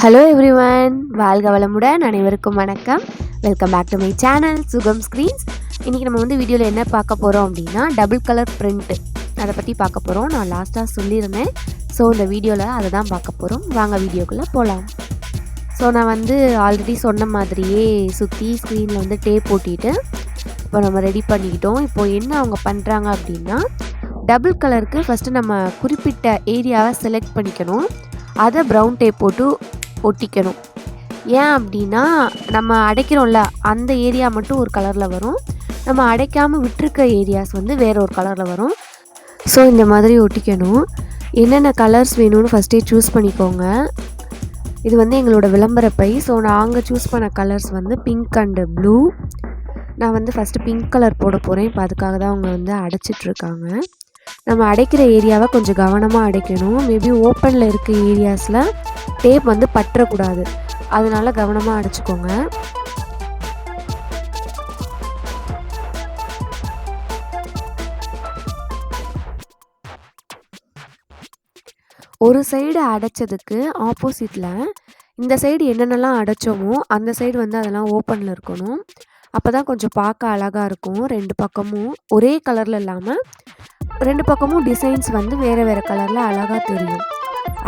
Hello everyone, வாழ்க வளமுடன். அனைவருக்கும் வணக்கம். Welcome back to my channel Sugam screens. இன்றைக்கி நம்ம வீடியோவில் என்ன பார்க்க போகிறோம் அப்படின்னா, டபுள் கலர் பிரிண்ட்டு அதை பற்றி பார்க்க போகிறோம். நான் லாஸ்ட்டாக சொல்லியிருந்தேன். ஸோ இந்த வீடியோவில் அதை தான் பார்க்க போகிறோம். வாங்க வீடியோக்குள்ளே போகலாம். ஸோ நான் ஆல்ரெடி சொன்ன மாதிரியே சுற்றி ஸ்க்ரீனில் டேப் போட்டிட்டு இப்போ நம்ம ரெடி பண்ணிக்கிட்டோம். இப்போது என்ன அவங்க பண்ணுறாங்க அப்படின்னா, டபுள் கலருக்கு ஃபஸ்ட்டு நம்ம குறிப்பிட்ட ஏரியாவை செலக்ட் பண்ணிக்கணும். அதை ப்ரௌன் டேப் போட்டு ஒட்டிக்கணும். ஏன் அப்படின்னா, நம்ம அடைக்கிறோம்ல அந்த ஏரியா மட்டும் ஒரு கலரில் வரும், நம்ம அடைக்காமல் விட்டுருக்க ஏரியாஸ் வேறு ஒரு கலரில் வரும். ஸோ இந்த மாதிரி ஒட்டிக்கணும். என்னென்ன கலர்ஸ் வேணும்னு ஃபஸ்ட்டே சூஸ் பண்ணிக்கோங்க. இது எங்களோட விளம்பர பை. ஸோ நாங்கள் சூஸ் பண்ண கலர்ஸ் பிங்க் அண்டு ப்ளூ. நான் ஃபஸ்ட்டு பிங்க் கலர் போட போகிறேன். இப்போ அதுக்காக தான் அவங்க அடைச்சிட்ருக்காங்க. நம்ம அடைக்கிற ஏரியாவை கொஞ்சம் கவனமாக அடைக்கணும். மேபி ஓப்பனில் இருக்க ஏரியாஸில் டேப் பற்றக்கூடாது, அதனால கவனமாக அடைச்சிக்கோங்க. ஒரு சைடு அடைச்சதுக்கு ஆப்போசிட்டில் இந்த சைடு என்னென்னலாம் அடைச்சோமோ அந்த சைடு அதெல்லாம் ஓப்பனில் இருக்கணும். அப்போ தான் கொஞ்சம் பார்க்க அழகாக இருக்கும். ரெண்டு பக்கமும் ஒரே கலரில் இல்லாமல் ரெண்டு பக்கமும் டிசைன்ஸ் வேறு வேறு கலரில்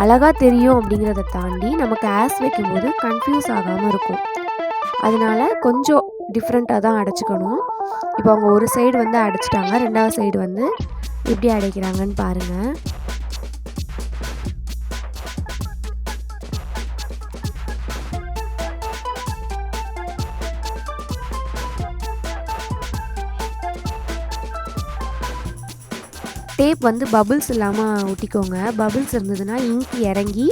அழகாக தெரியும் அப்படிங்கிறத தாண்டி நமக்கு ஆஸ் வைக்கும்போது கன்ஃபியூஸ் ஆகாமல் இருக்கும். அதனால கொஞ்சம் டிஃப்ரெண்ட்டாக தான் அடைச்சிக்கணும். இப்போ அவங்க ஒரு சைடு அடைச்சிட்டாங்க, ரெண்டாவது சைடு எப்படி அடைக்கிறாங்கன்னு பாருங்கள். டேப் பபுள்ஸ் இல்லாமல் ஒட்டிக்கோங்க. பபுள்ஸ் இருந்ததுன்னா இங்க் இறங்கி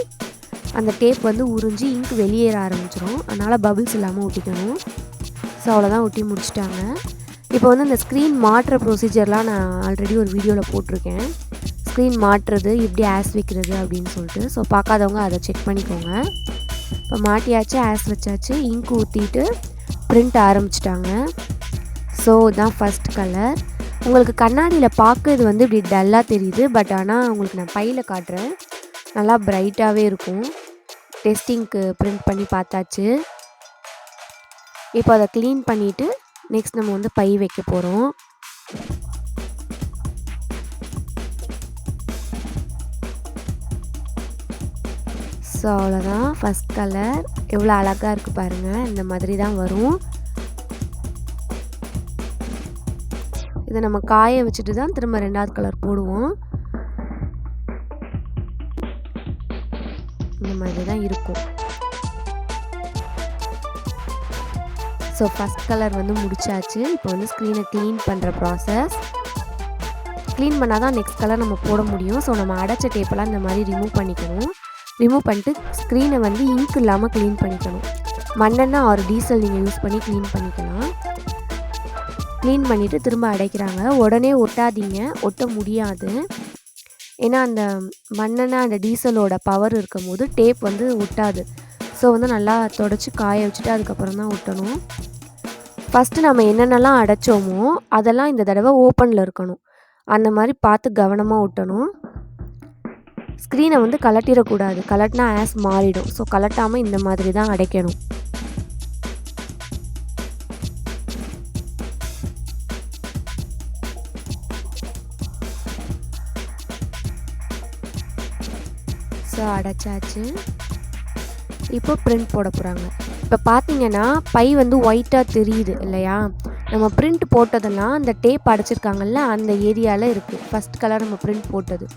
அந்த டேப் உறிஞ்சி இங்க் வெளியேற ஆரம்பிச்சிடும். அதனால் பபுள்ஸ் இல்லாமல் ஒட்டிக்கணும். ஸோ அவ்வளோதான், ஒட்டி முடிச்சிட்டாங்க. இப்போ இந்த ஸ்க்ரீன் மாட்டுற ப்ரொசீஜர்லாம் நான் ஆல்ரெடி ஒரு வீடியோவில் போட்டிருக்கேன். ஸ்க்ரீன் மாட்டுறது எப்படி ஆஸ் வைக்கிறது அப்படின்னு சொல்லிட்டு. ஸோ பார்க்காதவங்க அதை செக் பண்ணிக்கோங்க. இப்போ மாட்டியாச்சு, ஆஸ் வச்சாச்சு, இங்க் ஊற்றிட்டு பிரிண்ட் ஆரம்பிச்சிட்டாங்க. ஸோ இதுதான் ஃபஸ்ட் கலர். உங்களுக்கு கண்ணாடியில் பார்க்க இது இப்படி டல்லாக தெரியுது, பட் ஆனால் உங்களுக்கு நான் பையில் காட்டுறேன், நல்லா பிரைட்டாகவே இருக்கும். டெஸ்டிங்க்கு பிரிண்ட் பண்ணி பார்த்தாச்சு. இப்போ அதை க்ளீன் பண்ணிவிட்டு நெக்ஸ்ட் நம்ம பை வைக்க போகிறோம். ஸோ அவ்வளோதான், ஃபஸ்ட் கலர் எவ்வளோ அழகாக இருக்குது பாருங்கள். இந்த மாதிரி தான் வரும். இதை நம்ம காய வச்சுட்டு தான் திரும்ப ரெண்டாவது கலர் போடுவோம். இந்த மாதிரி தான் இருக்கும். ஸோ ஃபஸ்ட் கலர் முடிச்சாச்சு. இப்போ ஸ்க்ரீனை க்ளீன் பண்ணுற ப்ராசஸ். க்ளீன் பண்ணால் தான் நெக்ஸ்ட் கலர் நம்ம போட முடியும். ஸோ நம்ம அடைச்ச டேப்பெல்லாம் இந்த மாதிரி ரிமூவ் பண்ணிக்கணும். ரிமூவ் பண்ணிட்டு ஸ்க்ரீனை இங்க் இல்லாமல் க்ளீன் பண்ணிக்கணும். மண்ணெண்ணெய் ஆர் டீசல் நீங்கள் யூஸ் பண்ணி க்ளீன் பண்ணிக்கலாம். க்ளீன் பண்ணிவிட்டு திரும்ப அடைக்கிறாங்க. உடனே ஒட்டாதீங்க, ஒட்ட முடியாது. ஏன்னா அந்த மண்ணெண்ணெய் அந்த டீசலோட பவர் இருக்கும் போது டேப் ஒட்டாது. ஸோ நல்லா தொடச்சி காய வச்சுட்டு அதுக்கப்புறம் தான் ஒட்டணும். ஃபஸ்ட்டு நம்ம என்னென்னலாம் அடைச்சோமோ அதெல்லாம் இந்த தடவை ஓப்பனில் இருக்கணும். அந்த மாதிரி பார்த்து கவனமாக ஒட்டணும். ஸ்க்ரீனை கலட்டிடக்கூடாது, கலட்டினா ஆஸ் மாறிடும். ஸோ கலட்டாமல் இந்த மாதிரி தான் அடைக்கணும். ஸோ அடைச்சாச்சு. இப்போ பிரிண்ட் போட போகிறாங்க. இப்போ பார்த்தீங்கன்னா பை ஒயிட்டாக தெரியுது இல்லையா? நம்ம பிரிண்ட் போட்டதெல்லாம் அந்த டேப் அடைச்சிருக்காங்கல்ல அந்த ஏரியாவில் இருக்குது. ஃபஸ்ட் கலர் நம்ம பிரிண்ட் போட்டது.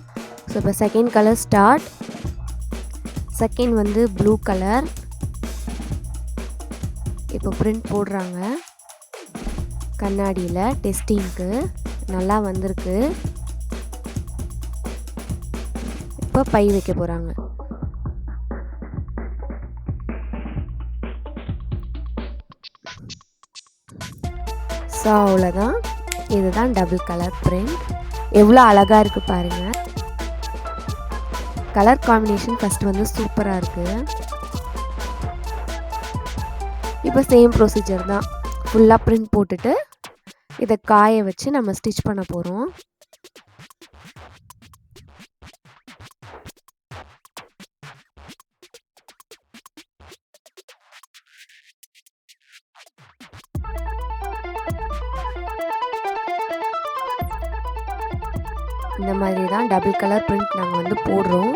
ஸோ இப்போ second colour start. Second blue colour. இப்போ பிரிண்ட் போடுறாங்க கண்ணாடியில். டெஸ்டிங்க்கு நல்லா வந்திருக்கு. இப்போ பை வைக்க போகிறாங்க. ஸோ அவ்வளோதான், இதுதான் டபுள் கலர் பிரிண்ட். எவ்வளோ அழகாக இருக்குது பாருங்கள். கலர் காம்பினேஷன் ஃபஸ்ட்டு சூப்பராக இருக்குது. இப்போ சேம் ப்ரொசீஜர் தான். ஃபுல்லாக பிரிண்ட் போட்டுட்டு இதை காய வச்சு நம்ம ஸ்டிச் பண்ண போகிறோம். இந்த மாதிரி தான் டபுள் கலர் பிரிண்ட் நாங்கள் வந்து போடுறோம்.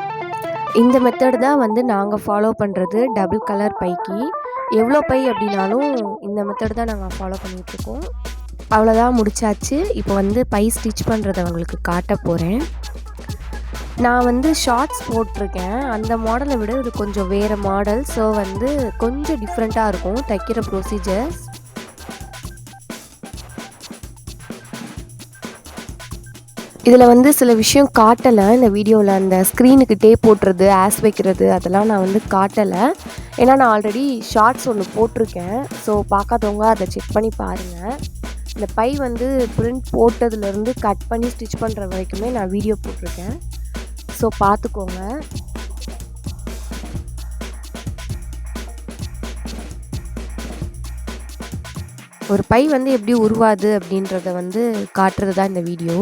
இந்த மெத்தட் தான் வந்து நாங்கள் ஃபாலோ பண்ணுறது டபுள் கலர் பைக்கு. எவ்வளோ பை அப்படின்னாலும் இந்த மெத்தட் தான் நாங்கள் ஃபாலோ பண்ணிகிட்ருக்கோம். அவ்வளோதான், முடிச்சாச்சு. இப்போ வந்து பை ஸ்டிச் பண்ணுறதை உங்களுக்கு காட்ட போகிறேன். நான் வந்து ஷார்ட்ஸ் போட்டிருக்கேன். அந்த மாடலை விட இது கொஞ்சம் வேறு மாடல். ஸோ வந்து கொஞ்சம் டிஃப்ரெண்ட்டாக இருக்கும் தைக்கிற ப்ரொசீஜர்ஸ். இதில் வந்து சில விஷயம் காட்டலை இந்த வீடியோவில். அந்த ஸ்க்ரீனுக்கு டேப் போட்டுறது, ஆஸ் வைக்கிறது அதெல்லாம் நான் வந்து காட்டலை. ஏன்னா நான் ஆல்ரெடி ஷார்ட்ஸ் ஒன்று போட்டிருக்கேன். ஸோ பார்க்காதவங்க அதை செக் பண்ணி பாருங்கள். இந்த பை வந்து பிரிண்ட் போட்டதுலேருந்து கட் பண்ணி ஸ்டிச் பண்ணுற வரைக்குமே நான் வீடியோ போட்டிருக்கேன். ஸோ பார்த்துக்கோங்க. ஒரு பை வந்து எப்படி உருவாது அப்படின்றத வந்து காட்டுறது தான் இந்த வீடியோ.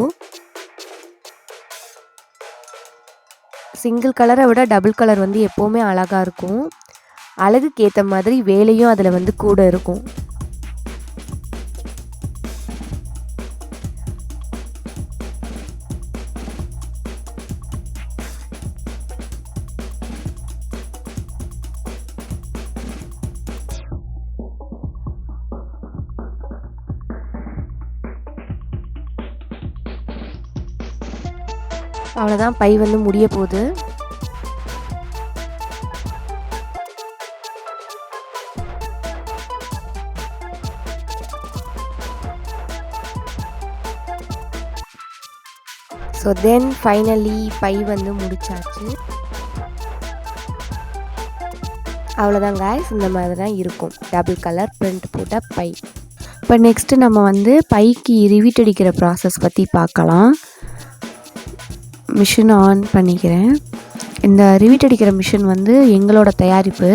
சிங்கிள் கலரை விட டபுள் கலர் வந்து எப்போவுமே அழகாக இருக்கும். அழகுக்கு ஏற்ற மாதிரி வேலையும் அதில் வந்து கூட இருக்கும். அவ்வளோதான், பை வந்து முடிய போகுது. ஸோ தென் ஃபைனலி பை வந்து முடிச்சாச்சு. அவ்வளோதான் கைஸ், இந்த மாதிரி தான் இருக்கும் டபுள் கலர் பிரிண்ட் போட்ட பை. இப்போ நெக்ஸ்ட்டு நம்ம வந்து பைக்கு ரிவீட் அடிக்கிற ப்ராசஸ் பற்றி பார்க்கலாம். மிஷின் ஆன் பண்ணிக்கிறேன். இந்த ரிவீட் அடிக்கிற மிஷின் வந்து எங்களோட தயாரிப்பு,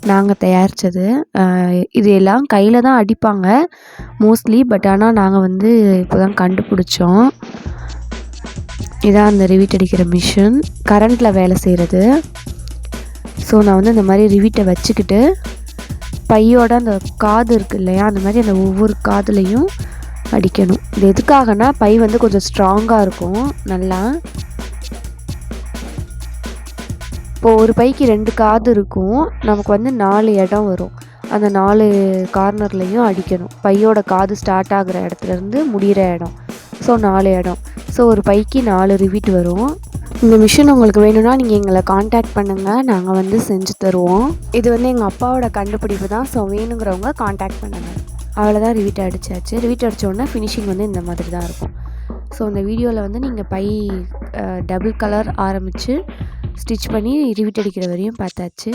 நாங்கள் தயாரித்தது. இது எல்லாம் கையில் தான் அடிப்பாங்க மோஸ்ட்லி. பட் ஆனால் நாங்கள் வந்து இப்போ தான் கண்டுபிடிச்சோம். இதான் அந்த ரிவீட் அடிக்கிற மிஷின், கரண்ட்டில் வேலை செய்கிறது. ஸோ நான் வந்து இந்த மாதிரி ரிவீட்டை வச்சுக்கிட்டு பையோட அந்த காது இருக்குது இல்லையா, அந்த மாதிரி அந்த ஒவ்வொரு காதுலையும் அடிக்கணும். இது எதுக்காகனா பை வந்து கொஞ்சம் ஸ்ட்ராங்காக இருக்கும் நல்லா. இப்போது ஒரு பைக்கு 2 காது இருக்கும். நமக்கு வந்து 4 இடம் வரும். அந்த 4 கார்னர்லேயும் அடிக்கணும். பையோட காது ஸ்டார்ட் ஆகிற இடத்துலேருந்து முடிகிற இடம். ஸோ 4 இடம். ஸோ ஒரு பைக்கு 4 ரிவீட் வரும். இந்த மிஷின் உங்களுக்கு வேணும்னா நீங்கள் எங்களை காண்டாக்ட் பண்ணுங்கள், நாங்கள் வந்து செஞ்சு தருவோம். இது வந்து எங்கள் அப்பாவோட கண்டுபிடிப்பு தான். ஸோ வேணுங்கிறவங்க காண்டாக்ட் பண்ணுங்கள். அவ்வளோதான், ரிவீட் அடித்தாச்சு. ரிவீட் அடித்தோடனே ஃபினிஷிங் வந்து இந்த மாதிரி தான் இருக்கும். ஸோ இந்த வீடியோவில் வந்து நீங்கள் பை டபுள் கலர் ஆரம்பித்து ஸ்டிச் பண்ணி ரிவீட் அடிக்கிற வரையும் பார்த்தாச்சு.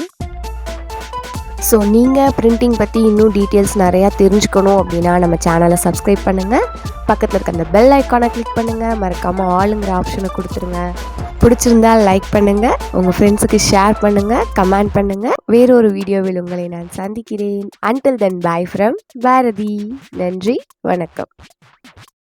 ஸோ நீங்கள் பிரிண்டிங் பற்றி இன்னும் டீட்டெயில்ஸ் நிறையா தெரிஞ்சுக்கணும் அப்படின்னா நம்ம சேனலை சப்ஸ்கிரைப் பண்ணுங்கள். பக்கத்தில் இருக்க அந்த பெல் ஐக்கானை கிளிக் பண்ணுங்கள். மறக்காமல் ஆளுங்கிற ஆப்ஷனை கொடுத்துருங்க. பிடிச்சிருந்தால் லைக் பண்ணுங்கள், உங்கள் ஃப்ரெண்ட்ஸுக்கு ஷேர் பண்ணுங்கள், கமெண்ட் பண்ணுங்கள். வேறொரு வீடியோவில் உங்களை நான் சந்திக்கிறேன். Until then, bye from Bharathi. நன்றி, வணக்கம்.